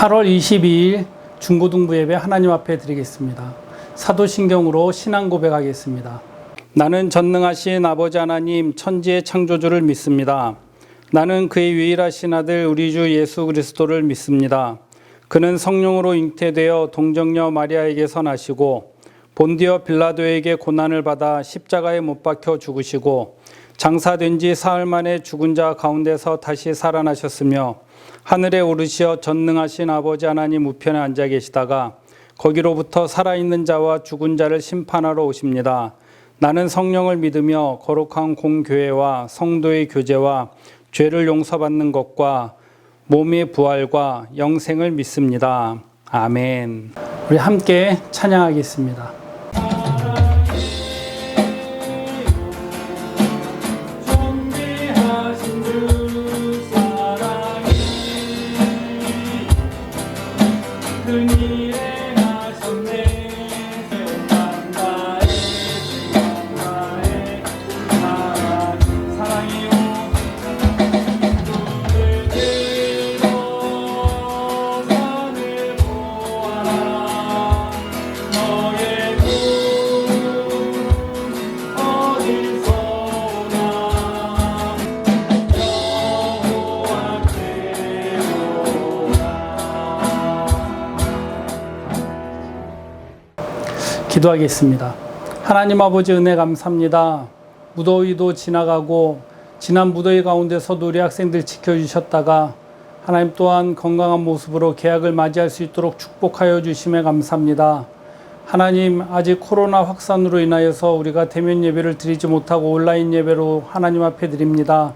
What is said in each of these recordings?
8월 22일 중고등부 예배 하나님 앞에 드리겠습니다. 사도신경으로 신앙 고백하겠습니다. 나는 전능하신 아버지 하나님 천지의 창조주를 믿습니다. 나는 그의 유일하신 아들 우리 주 예수 그리스도를 믿습니다. 그는 성령으로 잉태되어 동정녀 마리아에게서 나시고 본디어 빌라도에게 고난을 받아 십자가에 못 박혀 죽으시고 장사된 지 사흘 만에 죽은 자 가운데서 다시 살아나셨으며 하늘에 오르시어 전능하신 아버지 하나님 우편에 앉아 계시다가 거기로부터 살아있는 자와 죽은 자를 심판하러 오십니다. 나는 성령을 믿으며 거룩한 공교회와 성도의 교제와 죄를 용서받는 것과 몸의 부활과 영생을 믿습니다. 아멘. 우리 함께 찬양하겠습니다. 기도하겠습니다. 하나님 아버지 은혜 감사합니다. 무더위도 지나가고 지난 무더위 가운데서도 우리 학생들 지켜주셨다가 하나님 또한 건강한 모습으로 개학을 맞이할 수 있도록 축복하여 주심에 감사합니다. 하나님 아직 코로나 확산으로 인하여서 우리가 대면 예배를 드리지 못하고 온라인 예배로 하나님 앞에 드립니다.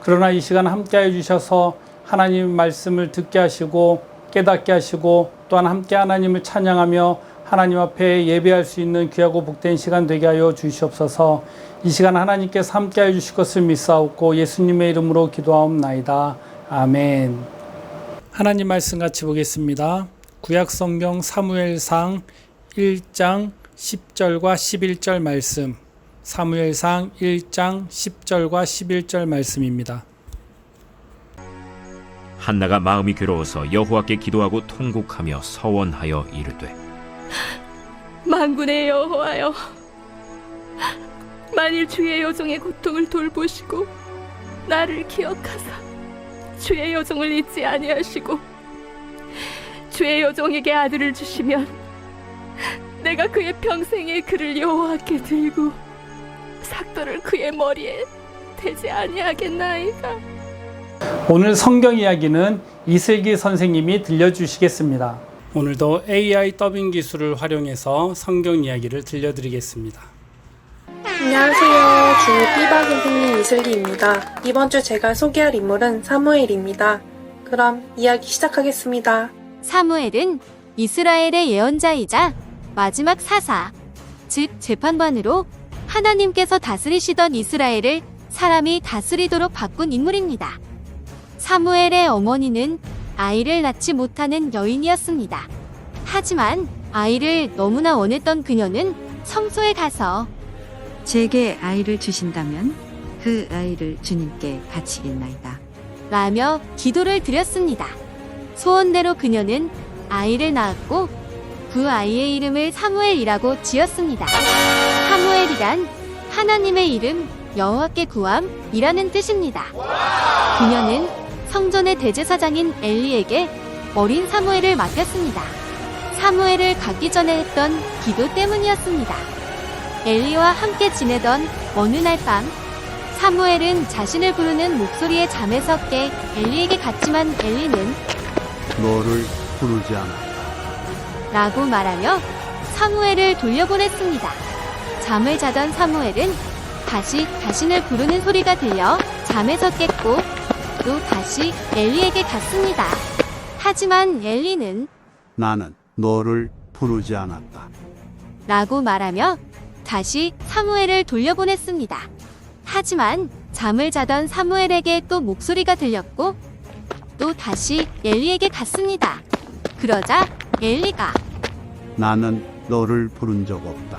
그러나 이 시간 함께하여 주셔서 하나님 말씀을 듣게 하시고 깨닫게 하시고 또한 함께 하나님을 찬양하며 하나님 앞에 예배할 수 있는 귀하고 복된 시간 되게 하여 주시옵소서. 이 시간 하나님께서 함께하여 주실 것을 믿사옵고 예수님의 이름으로 기도하옵나이다. 아멘. 하나님 말씀 같이 보겠습니다. 구약성경 사무엘상 1장 10절과 11절 말씀, 사무엘상 1장 10절과 11절 말씀입니다. 한나가 마음이 괴로워서 여호와께 기도하고 통곡하며 서원하여 이르되 만군의 여호와여, 만일 주의 여종의 고통을 돌보시고 나를 기억하사 주의 여종을 잊지 아니하시고 주의 여종에게 아들을 주시면 내가 그의 평생에 그를 여호와께 들고 삭도를 그의 머리에 대지 아니하겠나이까. 오늘 성경 이야기는 이슬기 선생님이 들려주시겠습니다. 오늘도 AI 더빙 기술을 활용해서 성경 이야기를 들려드리겠습니다. 안녕하세요. 주 삐바 선생님 이슬기입니다. 이번 주 제가 소개할 인물은 사무엘입니다. 그럼 이야기 시작하겠습니다. 사무엘은 이스라엘의 예언자이자 마지막 사사, 즉 재판관으로 하나님께서 다스리시던 이스라엘을 사람이 다스리도록 바꾼 인물입니다. 사무엘의 어머니는 아이를 낳지 못하는 여인이었습니다. 하지만 아이를 너무나 원했던 그녀는 성소에 가서 제게 아이를 주신다면 그 아이를 주님께 바치겠나이다 라며 기도를 드렸습니다. 소원대로 그녀는 아이를 낳았고 그 아이의 이름을 사무엘이라고 지었습니다. 사무엘이란 하나님의 이름, 여호와께 구함이라는 뜻입니다. 그녀는 성전의 대제사장인 엘리에게 어린 사무엘을 맡겼습니다. 사무엘을 갖기 전에 했던 기도 때문이었습니다. 엘리와 함께 지내던 어느 날 밤, 사무엘은 자신을 부르는 목소리에 잠에서 깨 엘리에게 갔지만 엘리는 너를 부르지 않아 라고 말하며 사무엘을 돌려보냈습니다. 잠을 자던 사무엘은 다시 자신을 부르는 소리가 들려 잠에서 깼고 또 다시 엘리에게 갔습니다. 하지만 엘리는 나는 너를 부르지 않았다 라고 말하며 다시 사무엘을 돌려보냈습니다. 하지만 잠을 자던 사무엘에게 또 목소리가 들렸고 또 다시 엘리에게 갔습니다. 그러자 엘리가 나는 너를 부른 적 없다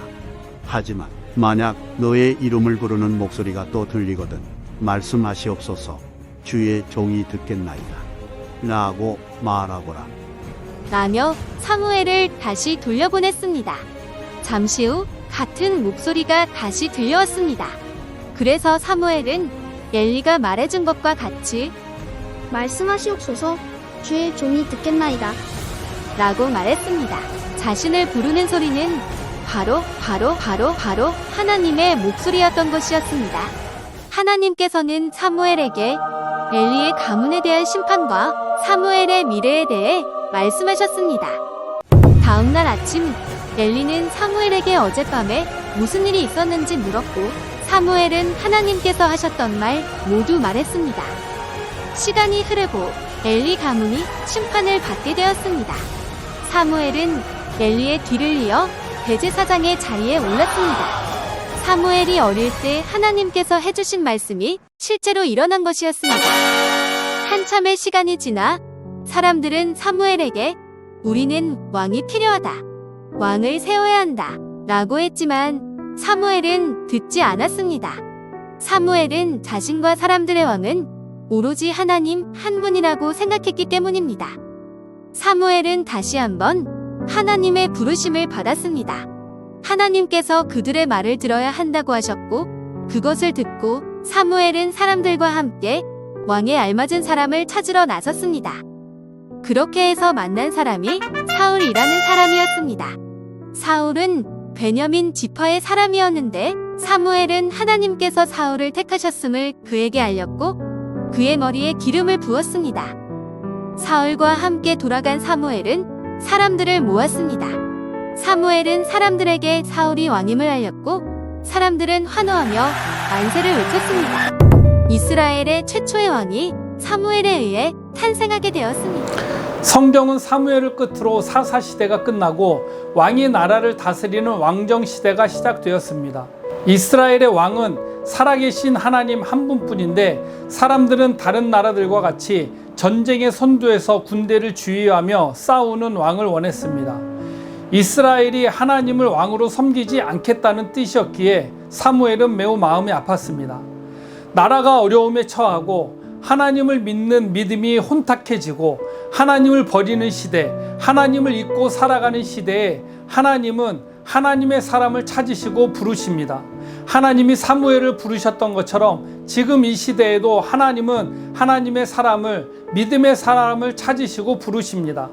하지만 만약 너의 이름을 부르는 목소리가 또 들리거든 말씀하시옵소서 주의 종이 듣겠나이다 라고 말하거라. 라며 사무엘을 다시 돌려보냈습니다. 잠시 후 같은 목소리가 다시 들려왔습니다. 그래서 사무엘은 엘리가 말해준 것과 같이 말씀하시옵소서. 주의 종이 듣겠나이다. 라고 말했습니다. 자신을 부르는 소리는 바로 하나님의 목소리였던 것이었습니다. 하나님께서는 사무엘에게 엘리의 가문에 대한 심판과 사무엘의 미래에 대해 말씀하셨습니다. 다음날 아침 엘리는 사무엘에게 어젯밤에 무슨 일이 있었는지 물었고 사무엘은 하나님께서 하셨던 말 모두 말했습니다. 시간이 흐르고 엘리 가문이 심판을 받게 되었습니다. 사무엘은 엘리의 뒤를 이어 대제사장의 자리에 올랐습니다. 사무엘이 어릴 때 하나님께서 해주신 말씀이 실제로 일어난 것이었습니다. 한참의 시간이 지나 사람들은 사무엘에게 우리는 왕이 필요하다. 왕을 세워야 한다. 라고 했지만 사무엘은 듣지 않았습니다. 사무엘은 자신과 사람들의 왕은 오로지 하나님 한 분이라고 생각했기 때문입니다. 사무엘은 다시 한번 하나님의 부르심을 받았습니다. 하나님께서 그들의 말을 들어야 한다고 하셨고 그것을 듣고 사무엘은 사람들과 함께 왕에 알맞은 사람을 찾으러 나섰습니다. 그렇게 해서 만난 사람이 사울이라는 사람이었습니다. 사울은 베냐민 지파의 사람이었는데 사무엘은 하나님께서 사울을 택하셨음을 그에게 알렸고 그의 머리에 기름을 부었습니다. 사울과 함께 돌아간 사무엘은 사람들을 모았습니다. 사무엘은 사람들에게 사울이 왕임을 알렸고 사람들은 환호하며 만세를 외쳤습니다. 이스라엘의 최초의 왕이 사무엘에 의해 탄생하게 되었습니다. 성경은 사무엘을 끝으로 사사 시대가 끝나고 왕이 나라를 다스리는 왕정 시대가 시작되었습니다. 이스라엘의 왕은 살아계신 하나님 한 분뿐인데 사람들은 다른 나라들과 같이 전쟁의 선두에서 군대를 주의하며 싸우는 왕을 원했습니다. 이스라엘이 하나님을 왕으로 섬기지 않겠다는 뜻이었기에 사무엘은 매우 마음이 아팠습니다. 나라가 어려움에 처하고 하나님을 믿는 믿음이 혼탁해지고 하나님을 버리는 시대, 하나님을 잊고 살아가는 시대에 하나님은 하나님의 사람을 찾으시고 부르십니다. 하나님이 사무엘을 부르셨던 것처럼 지금 이 시대에도 하나님은 하나님의 사람을, 믿음의 사람을 찾으시고 부르십니다.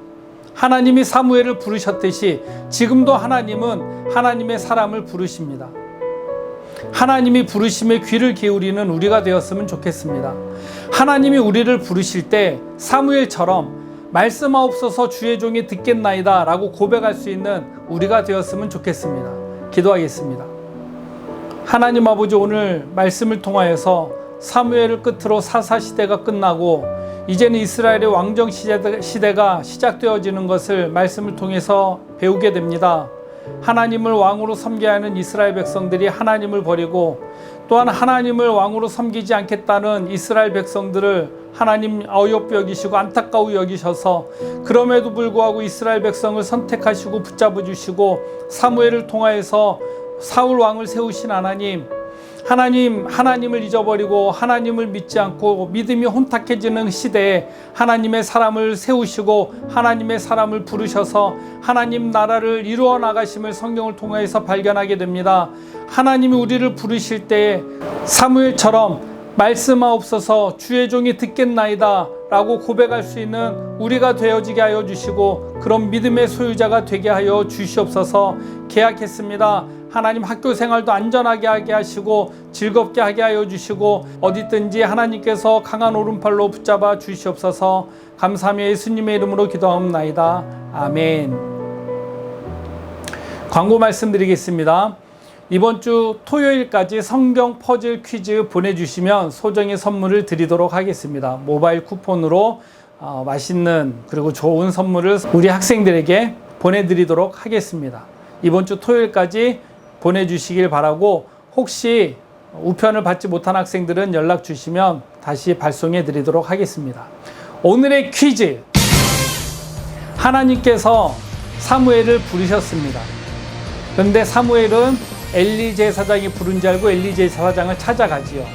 하나님이 사무엘을 부르셨듯이 지금도 하나님은 하나님의 사람을 부르십니다. 하나님이 부르심에 귀를 기울이는 우리가 되었으면 좋겠습니다. 하나님이 우리를 부르실 때 사무엘처럼 말씀하옵소서 주의 종이 듣겠나이다 라고 고백할 수 있는 우리가 되었으면 좋겠습니다. 기도하겠습니다. 하나님 아버지, 오늘 말씀을 통하여서 사무엘을 끝으로 사사시대가 끝나고 이제는 이스라엘의 왕정 시대가 시작되어지는 것을 말씀을 통해서 배우게 됩니다. 하나님을 왕으로 섬겨야 하는 이스라엘 백성들이 하나님을 버리고 또한 하나님을 왕으로 섬기지 않겠다는 이스라엘 백성들을 하나님 어이없게 여기시고 안타까워 여기셔서 그럼에도 불구하고 이스라엘 백성을 선택하시고 붙잡아 주시고 사무엘을 통하여서 사울 왕을 세우신 하나님을 잊어버리고 하나님을 믿지 않고 믿음이 혼탁해지는 시대에 하나님의 사람을 세우시고 하나님의 사람을 부르셔서 하나님 나라를 이루어 나가심을 성경을 통해서 발견하게 됩니다. 하나님이 우리를 부르실 때에 사무엘처럼 말씀하옵소서 주의 종이 듣겠나이다 라고 고백할 수 있는 우리가 되어지게 하여 주시고 그런 믿음의 소유자가 되게 하여 주시옵소서. 계약했습니다. 하나님 학교 생활도 안전하게 하게 하시고 즐겁게 하게 하여 주시고 어디든지 하나님께서 강한 오른팔로 붙잡아 주시옵소서. 감사하며 예수님의 이름으로 기도하옵나이다. 아멘. 광고 말씀드리겠습니다. 이번 주 토요일까지 성경 퍼즐 퀴즈 보내주시면 소정의 선물을 드리도록 하겠습니다. 모바일 쿠폰으로 맛있는 그리고 좋은 선물을 우리 학생들에게 보내드리도록 하겠습니다. 이번 주 토요일까지 보내주시길 바라고 혹시 우편을 받지 못한 학생들은 연락 주시면 다시 발송해 드리도록 하겠습니다. 오늘의 퀴즈. 하나님께서 사무엘을 부르셨습니다. 그런데 사무엘은 엘리 제사장이 부른 줄 알고 엘리 제사장을 찾아가지요.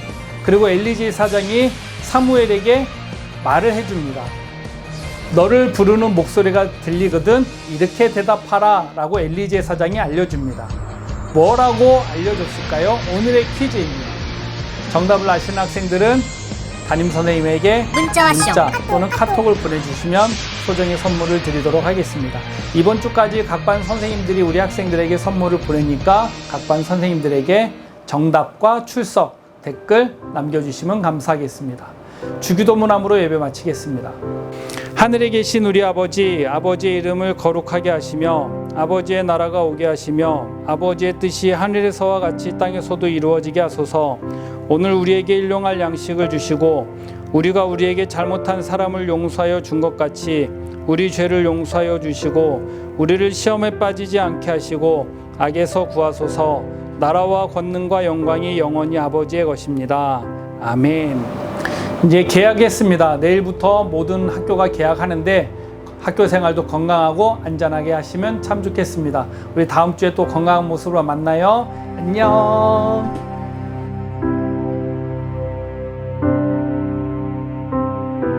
그리고 엘리 제사장이 사무엘에게 말을 해줍니다. 너를 부르는 목소리가 들리거든 이렇게 대답하라 라고 엘리 제사장이 알려줍니다. 뭐라고 알려줬을까요? 오늘의 퀴즈입니다. 정답을 아시는 학생들은 담임선생님에게 문자 또는 카톡을 보내주시면 소정의 선물을 드리도록 하겠습니다. 이번 주까지 각 반 선생님들이 우리 학생들에게 선물을 보내니까 각 반 선생님들에게 정답과 출석, 댓글 남겨주시면 감사하겠습니다. 주기도문함으로 예배 마치겠습니다. 하늘에 계신 우리 아버지, 아버지의 이름을 거룩하게 하시며 아버지의 나라가 오게 하시며 아버지의 뜻이 하늘에서와 같이 땅에서도 이루어지게 하소서. 오늘 우리에게 일용할 양식을 주시고 우리가 우리에게 잘못한 사람을 용서하여 준 것 같이 우리 죄를 용서하여 주시고 우리를 시험에 빠지지 않게 하시고 악에서 구하소서. 나라와 권능과 영광이 영원히 아버지의 것입니다. 아멘. 이제 개학했습니다. 내일부터 모든 학교가 개학하는데 학교 생활도 건강하고 안전하게 하시면 참 좋겠습니다. 우리 다음 주에 또 건강한 모습으로 만나요. 안녕.